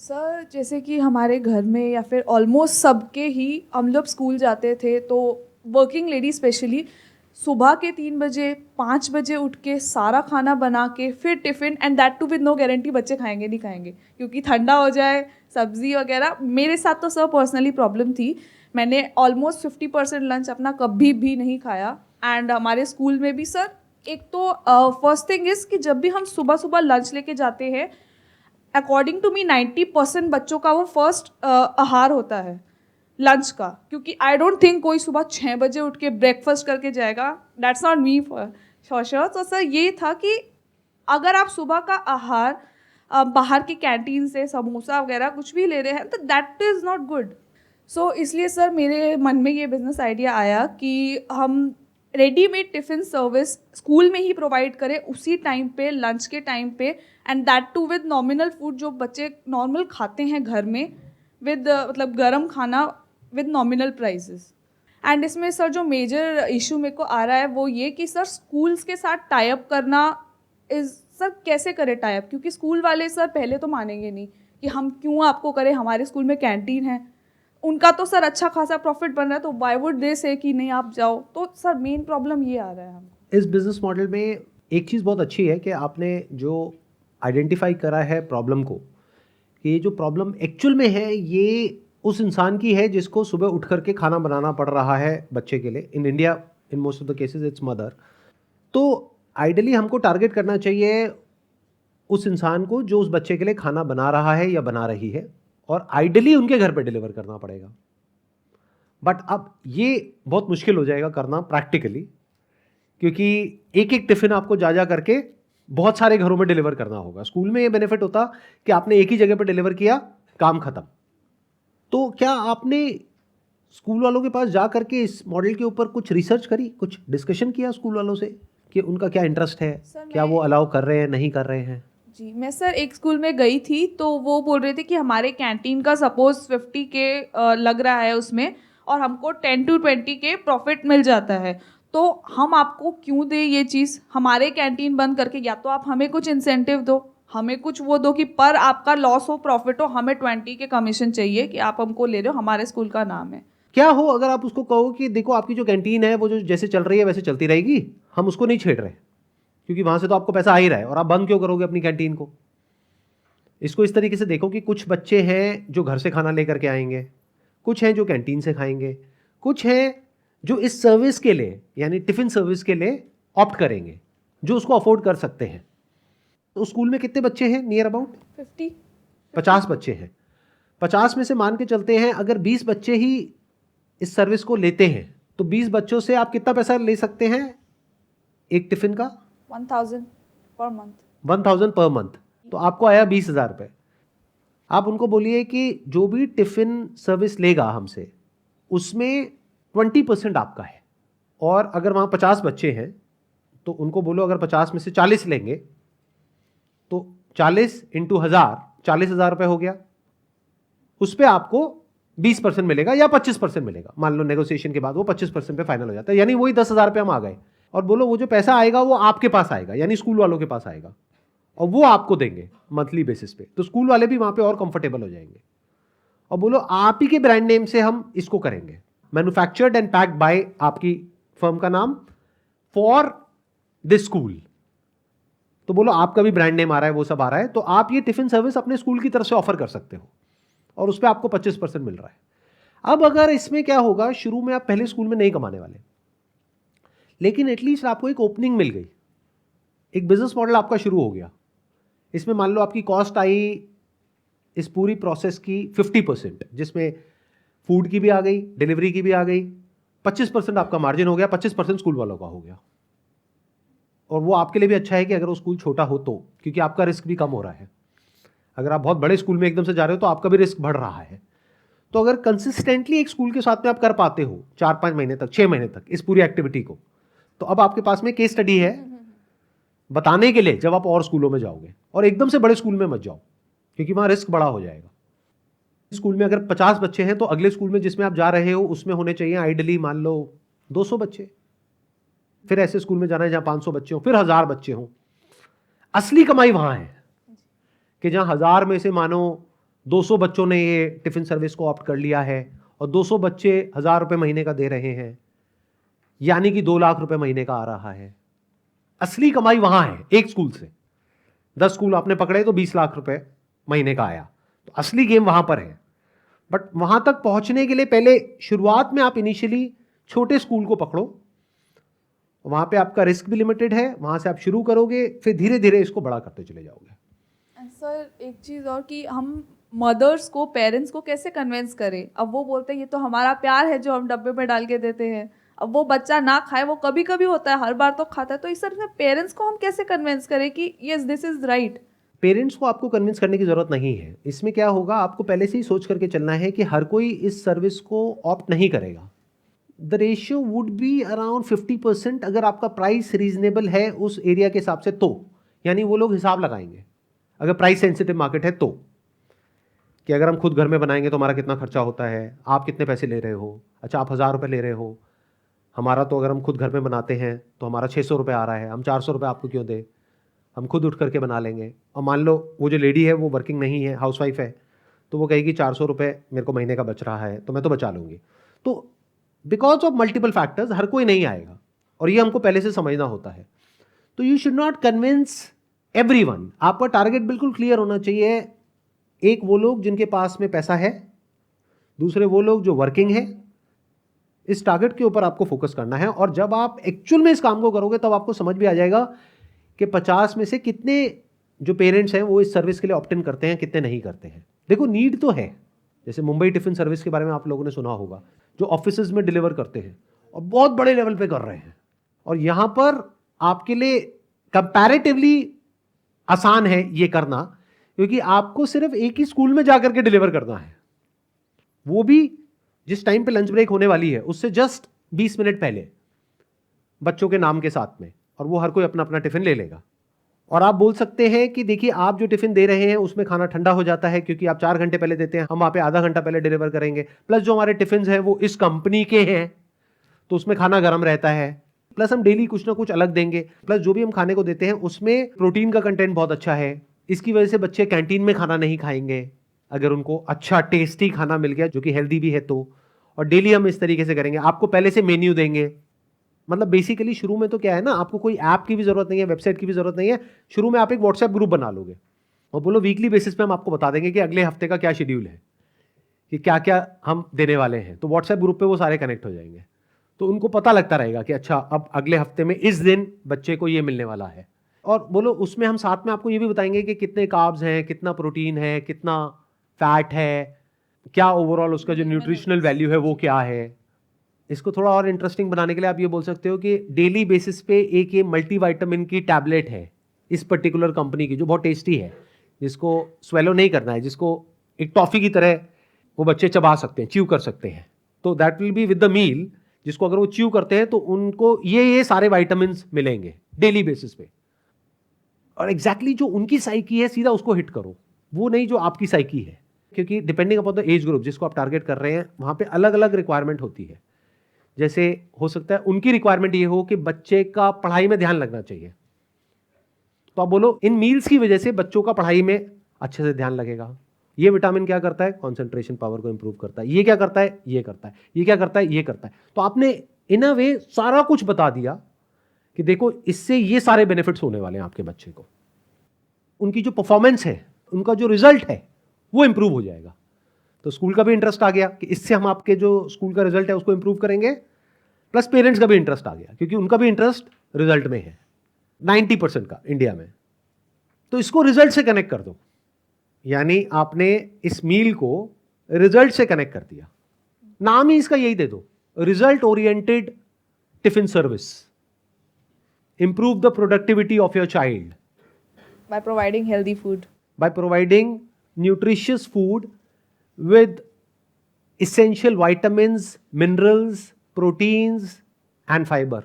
Sir जैसे कि हमारे घर में या फिर ऑलमोस्ट सबके ही हम जब स्कूल जाते थे तो वर्किंग लेडी स्पेशली सुबह के 3 बजे 5 बजे उठ के सारा खाना बना के फिर tiffin and that too with no guarantee बच्चे खाएंगे नहीं खाएंगे क्योंकि ठंडा हो जाए सब्ज़ी वगैरह। मेरे साथ तो सर पर्सनली प्रॉब्लम थी। मैंने ऑलमोस्ट 50% लंच अपना कभी भी नहीं खाया। एंड हमारे स्कूल में भी सर एक तो फर्स्ट थिंग इज़ कि जब भी हम सुबह सुबह लंच लेके जाते हैं अकॉर्डिंग टू मी 90% बच्चों का वो फर्स्ट आहार होता है लंच का, क्योंकि आई डोंट थिंक कोई सुबह 6 बजे उठ के ब्रेकफास्ट करके जाएगा। That's not me for sure. तो सर ये था कि अगर आप सुबह का आहार बाहर की कैंटीन से समोसा वगैरह कुछ भी ले रहे हैं तो दैट इज़ नॉट गुड। सो इसलिए सर मेरे मन में ये बिज़नेस आइडिया आया कि हम रेडीमेड टिफ़िन सर्विस स्कूल में ही प्रोवाइड करें उसी टाइम पे लंच के टाइम पे and that too with nominal food जो बच्चे नॉर्मल खाते हैं घर में विद मतलब गरम खाना विद नॉमिनल प्राइसेस। एंड इसमें सर जो मेजर इशू मेरे को आ रहा है वो ये कि सर स्कूल्स के साथ टाई अप करना इज़ सर कैसे करें टाई अप, क्योंकि स्कूल वाले सर पहले तो मानेंगे नहीं कि हम क्यों आपको करें, हमारे स्कूल में कैंटीन है। उनका तो सर अच्छा खासा प्रॉफिट बन रहा है तो वाई वुड दे से कि नहीं आप जाओ। तो सर मेन प्रॉब्लम ये आ रहा है हमको। इस बिजनेस मॉडल में एक चीज़ बहुत अच्छी है कि आपने जो आइडेंटिफाई करा है प्रॉब्लम को, कि ये जो प्रॉब्लम एक्चुअल में है ये उस इंसान की है जिसको सुबह उठ करके खाना बनाना पड़ रहा है बच्चे के लिए। In India in most of the cases it's mother. तो आइडियली हमको टारगेट करना चाहिए उस इंसान को जो उस बच्चे के लिए खाना बना रहा है या बना रही है, और आइडियली उनके घर पे डिलीवर करना पड़ेगा। बट अब ये बहुत मुश्किल हो जाएगा करना प्रैक्टिकली, क्योंकि एक एक टिफ़िन आपको जा जा करके बहुत सारे घरों में डिलीवर करना होगा। स्कूल में ये बेनिफिट होता कि आपने एक ही जगह पर डिलीवर किया, काम खत्म। तो क्या आपने स्कूल वालों के पास जा करके इस मॉडल के ऊपर कुछ रिसर्च करी, कुछ डिस्कशन किया स्कूल वालों से कि उनका क्या इंटरेस्ट है, क्या वो अलाउ कर रहे हैं नहीं कर रहे हैं? जी मैं सर एक स्कूल में गई थी तो वो बोल रहे थे कि हमारे कैंटीन का सपोज 50 के लग रहा है उसमें और हमको 10 to 20 के प्रॉफिट मिल जाता है। तो हम आपको क्यों दें ये चीज़, हमारे कैंटीन बंद करके या तो आप हमें कुछ इंसेंटिव दो, हमें कुछ वो दो कि पर आपका लॉस हो प्रॉफिट हो, हमें 20 के कमीशन चाहिए कि आप हमको ले रहे हो, हमारे स्कूल का नाम है। क्या हो अगर आप उसको कहो कि देखो आपकी जो कैंटीन है वो जो जैसे चल रही है वैसे चलती रहेगी, हम उसको नहीं छेड़ रहे, क्योंकि वहां से तो आपको पैसा आ ही रहा है, और आप बंद क्यों करोगे अपनी कैंटीन को? इसको इस तरीके से देखो कि कुछ बच्चे हैं जो घर से खाना लेकर के आएंगे, कुछ हैं जो कैंटीन से खाएंगे, कुछ हैं जो इस सर्विस के लिए यानी टिफिन सर्विस के लिए ऑप्ट करेंगे, जो उसको अफोर्ड कर सकते हैं। तो स्कूल में कितने बच्चे हैं? नियर अबाउट 50 बच्चे हैं। 50 में से मान के चलते हैं अगर 20 बच्चे ही इस सर्विस को लेते हैं तो 20 बच्चों से आप कितना पैसा ले सकते हैं एक टिफिन का? 1000 पर मंथ। 1000 per month. तो आपको आया 20,000 रुपये। आप उनको बोलिए कि जो भी टिफिन सर्विस लेगा हमसे उसमें 20% आपका है, और अगर वहाँ 50 बच्चे हैं तो उनको बोलो अगर 50 में से 40 लेंगे तो 40 इंटू 1000 40,000 रुपये हो गया। उस पर आपको 20% मिलेगा या 25% मिलेगा। मान लो नेगोशिएशन के बाद वो 25% पे फाइनल हो जाता है, यानी वही 10,000 रुपये हम आ गए। और बोलो वो जो पैसा आएगा वो आपके पास आएगा, यानी स्कूल वालों के पास आएगा, और वो आपको देंगे मंथली बेसिस पे। तो स्कूल वाले भी वहां पे और कंफर्टेबल हो जाएंगे। और बोलो आप ही के ब्रांड नेम से हम इसको करेंगे, मैन्युफैक्चर्ड एंड पैक्ड बाय आपकी फर्म का नाम फॉर दिस स्कूल। तो बोलो आपका भी ब्रांड नेम आ रहा है, वो सब आ रहा है, तो आप ये टिफिन सर्विस अपने स्कूल की तरफ से ऑफर कर सकते हो और उस पर आपको 25% मिल रहा है। अब अगर इसमें क्या होगा, शुरू में आप पहले स्कूल में नहीं कमाने वाले, लेकिन एटलीस्ट आपको एक ओपनिंग मिल गई, एक बिजनेस मॉडल आपका शुरू हो गया। इसमें मान लो आपकी कॉस्ट आई इस पूरी प्रोसेस की 50%, जिसमें फूड की भी आ गई, डिलीवरी की भी आ गई, 25% आपका मार्जिन हो गया, 25% स्कूल वालों का हो गया। और वो आपके लिए भी अच्छा है कि अगर वो स्कूल छोटा हो तो, क्योंकि आपका रिस्क भी कम हो रहा है। अगर आप बहुत बड़े स्कूल में एकदम से जा रहे हो तो आपका भी रिस्क बढ़ रहा है। तो अगर कंसिस्टेंटली एक स्कूल के साथ में आप कर पाते हो 4-5 महीने तक, 6 महीने तक इस पूरी एक्टिविटी को, तो अब आपके पास में केस स्टडी है बताने के लिए जब आप और स्कूलों में जाओगे। और एकदम से बड़े स्कूल में मत जाओ, क्योंकि वहां रिस्क बड़ा हो जाएगा। स्कूल में अगर 50 बच्चे हैं तो अगले स्कूल में जिसमें आप जा रहे हो उसमें होने चाहिए आइडियली मान लो 200 बच्चे। फिर ऐसे स्कूल में जाना है जहां 500 बच्चे हो, फिर 1000 बच्चे हो। असली कमाई वहां है कि जहां 1000 में से मानो 200 बच्चों ने ये टिफिन सर्विस को ऑप्ट कर लिया है और 200 बच्चे 1000 रुपये महीने का दे रहे हैं, यानी कि 2 लाख रुपए महीने का आ रहा है। असली कमाई वहां है एक स्कूल से। 10 स्कूल आपने पकड़े तो 20 लाख रुपए महीने का आया, तो असली गेम वहां पर है। बट वहां तक पहुंचने के लिए पहले शुरुआत में आप इनिशियली छोटे स्कूल को पकड़ो, वहां पे आपका रिस्क भी लिमिटेड है, वहां से आप शुरू करोगे, फिर धीरे धीरे इसको बड़ा करते चले जाओगे। सर एक चीज़ और कि हम मदर्स को, पेरेंट्स को कैसे कन्विंस करें? अब वो बोलते हैं ये तो हमारा प्यार है जो हम डब्बे में डाल के देते हैं, अब वो बच्चा ना खाए, वो कभी कभी होता है, हर बार तो खाता है, तो इस तरह से पेरेंट्स को हम कैसे कन्विंस करें कि yes this is right? Parents को आपको कन्विंस करने की जरूरत नहीं है। इसमें क्या होगा, आपको पहले से ही सोच करके चलना है कि हर कोई इस सर्विस को ऑप्ट नहीं करेगा। The ratio would be around 50% अगर आपका प्राइस रीजनेबल है उस एरिया के हिसाब से, तो यानी वो लोग हिसाब लगाएंगे अगर प्राइस सेंसिटिव मार्केट है तो, कि अगर हम खुद घर में बनाएंगे तो हमारा कितना खर्चा होता है, आप कितने पैसे ले रहे हो, अच्छा आप 1000 रुपये ले रहे हो, हमारा तो अगर हम खुद घर में बनाते हैं तो हमारा 600 रुपये आ रहा है, हम 400 रुपये आपको क्यों दे, हम खुद उठ करके बना लेंगे। और मान लो वो जो लेडी है वो वर्किंग नहीं है, हाउसवाइफ है, तो वो कहेगी 400 रुपये मेरे को महीने का बच रहा है तो मैं तो बचा लूँगी। तो बिकॉज ऑफ मल्टीपल फैक्टर्स हर कोई नहीं आएगा, और ये हमको पहले से समझना होता है। तो you should not convince everyone. आपका टारगेट बिल्कुल क्लियर होना चाहिए। एक वो लोग जिनके पास में पैसा है, दूसरे वो लोग जो वर्किंग है। इस टारगेट के ऊपर आपको फोकस करना है, और जब आप एक्चुअल में इस काम को करोगे तब आपको समझ भी आ जाएगा कि 50 में से कितने जो पेरेंट्स हैं वो इस सर्विस के लिए ऑप्ट इन करते हैं, कितने नहीं करते हैं। देखो नीड तो है, जैसे मुंबई टिफिन सर्विस के बारे में आप लोगों ने सुना होगा, जो ऑफिसेज में डिलीवर करते हैं और बहुत बड़े लेवल पे कर रहे हैं, और यहां पर आपके लिए कंपैरेटिवली आसान है ये करना, क्योंकि आपको सिर्फ एक ही स्कूल में जाकर के डिलीवर करना है, वो भी जिस टाइम पे लंच ब्रेक होने वाली है उससे जस्ट 20 मिनट पहले, बच्चों के नाम के साथ में, और वो हर कोई अपना अपना टिफिन ले लेगा। और आप बोल सकते हैं कि देखिए आप जो टिफिन दे रहे हैं उसमें खाना ठंडा हो जाता है, क्योंकि आप 4 घंटे पहले देते हैं, हम वहाँ पे आधा घंटा पहले डिलीवर करेंगे, प्लस जो हमारे टिफिन हैं वो इस कंपनी के हैं तो उसमें खाना गर्म रहता है, प्लस हम डेली कुछ ना कुछ अलग देंगे, प्लस जो भी हम खाने को देते हैं उसमें प्रोटीन का कंटेंट बहुत अच्छा है। इसकी वजह से बच्चे कैंटीन में खाना नहीं खाएंगे अगर उनको अच्छा टेस्टी खाना मिल गया जो कि हेल्दी भी है तो। और डेली हम इस तरीके से करेंगे, आपको पहले से मेन्यू देंगे। मतलब बेसिकली शुरू में तो क्या है ना, आपको कोई ऐप की भी जरूरत नहीं है, वेबसाइट की भी जरूरत नहीं है। शुरू में आप एक व्हाट्सएप ग्रुप बना लोगे और बोलो वीकली बेसिस पे हम आपको बता देंगे कि अगले हफ्ते का क्या शेड्यूल है, कि क्या क्या हम देने वाले हैं। तो व्हाट्सएप ग्रुप पे वो सारे कनेक्ट हो जाएंगे, तो उनको पता लगता रहेगा कि अच्छा अब अगले हफ्ते में इस दिन बच्चे को ये मिलने वाला है। और बोलो उसमें हम साथ में आपको ये भी बताएंगे कि कितने कार्ब्स हैं, कितना प्रोटीन है, कितना फैट है, क्या ओवरऑल उसका जो न्यूट्रिशनल वैल्यू है वो क्या है। इसको थोड़ा और इंटरेस्टिंग बनाने के लिए आप ये बोल सकते हो कि डेली बेसिस पे एक ये मल्टीविटामिन की टैबलेट है इस पर्टिकुलर कंपनी की, जो बहुत टेस्टी है, जिसको स्वेलो नहीं करना है, जिसको एक टॉफी की तरह वो बच्चे चबा सकते हैं, च्यू कर सकते हैं। तो that will be with the meal, जिसको अगर वो च्यू करते हैं तो उनको ये सारे विटामिन मिलेंगे डेली बेसिस पे। और एग्जैक्टली जो उनकी साइकी है सीधा उसको हिट करो, वो नहीं जो आपकी साइकी है, क्योंकि depending upon the age group जिसको आप टारगेट कर रहे हैं वहां पे अलग अलग रिक्वायरमेंट होती है। जैसे हो सकता है उनकी रिक्वायरमेंट ये हो कि बच्चे का पढ़ाई में ध्यान लगना चाहिए, तो आप बोलो इन मील्स की वजह से बच्चों का पढ़ाई में अच्छे से ध्यान लगेगा। ये विटामिन क्या करता है, कंसंट्रेशन पावर को इंप्रूव करता है। ये क्या करता है, ये करता है। ये क्या करता है, ये करता है। तो आपने इन अ वे सारा कुछ बता दिया कि देखो इससे ये सारे बेनिफिट्स होने वाले हैं आपके बच्चे को। उनकी जो परफॉर्मेंस है, उनका जो रिजल्ट है वो इंप्रूव हो जाएगा। तो स्कूल का भी इंटरेस्ट आ गया कि इससे हम आपके जो स्कूल का रिजल्ट है उसको इंप्रूव करेंगे, प्लस पेरेंट्स का भी इंटरेस्ट आ गया क्योंकि उनका भी इंटरेस्ट रिजल्ट में है 90% का इंडिया में। तो इसको रिजल्ट से कनेक्ट कर दो, यानी आपने इस मील को रिजल्ट से कनेक्ट कर दिया। नाम ही इसका यही दे दो, result oriented tiffin service. Improve the productivity of your child by providing healthy food. by providing nutritious food with essential vitamins, minerals, proteins and fiber.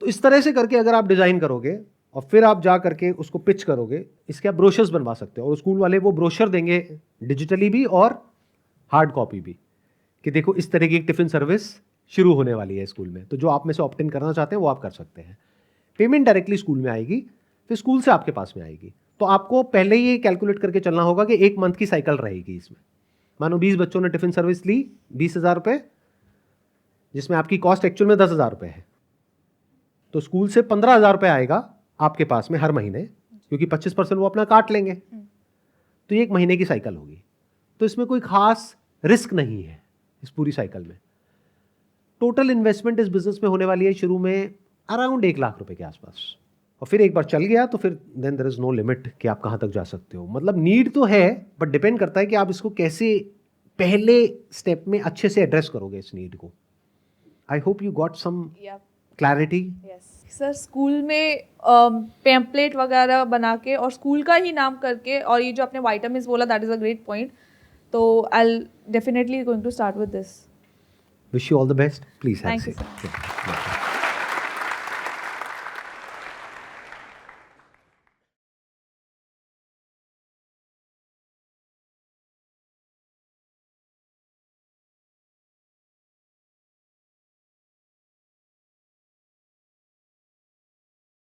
तो इस तरह से करके अगर आप डिजाइन करोगे और फिर आप जा करके उसको पिच करोगे, इसके आप ब्रोशर्स बनवा सकते हो, और स्कूल वाले वो ब्रोशर देंगे डिजिटली भी और हार्ड कॉपी भी, कि देखो इस तरह की एक टिफिन सर्विस शुरू होने वाली है स्कूल में। तो जो आप में से ऑप्ट इन करना चाहते हैं वो आप कर सकते हैं। पेमेंट डायरेक्टली स्कूल में आएगी, फिर स्कूल से आपके पास में आएगी। तो आपको पहले ही कैलकुलेट करके चलना होगा कि एक मंथ की साइकिल रहेगी इसमें। मानो 20 बच्चों ने टिफिन सर्विस ली, 20,000 रुपये, जिसमें आपकी कॉस्ट एक्चुअल में 10,000 रुपये है, तो स्कूल से 15,000 रुपये आएगा आपके पास में हर महीने, क्योंकि 25% वो अपना काट लेंगे। तो ये एक महीने की साइकिल होगी। तो इसमें कोई खास रिस्क नहीं है इस पूरी साइकिल में। टोटल इन्वेस्टमेंट इस बिजनेस में होने वाली है शुरू में अराउंड 1 लाख रुपए के आसपास, और फिर एक बार चल गया तो फिर then there is no limit कि आप कहाँ तक जा सकते हो। मतलब नीड तो है, बट डिपेंड करता है कि आप इसको कैसे पहले स्टेप में अच्छे से एड्रेस करोगे इस नीड को। I hope you got some clarity. Sir school में पैम्पलेट वगैरह बना के और स्कूल का ही नाम करके, और ये जो आपने वाइटामिन्स बोला that is a great point, तो I definitely going to start with this. Wish you all the best. Please have Thank you, a seat. Yeah.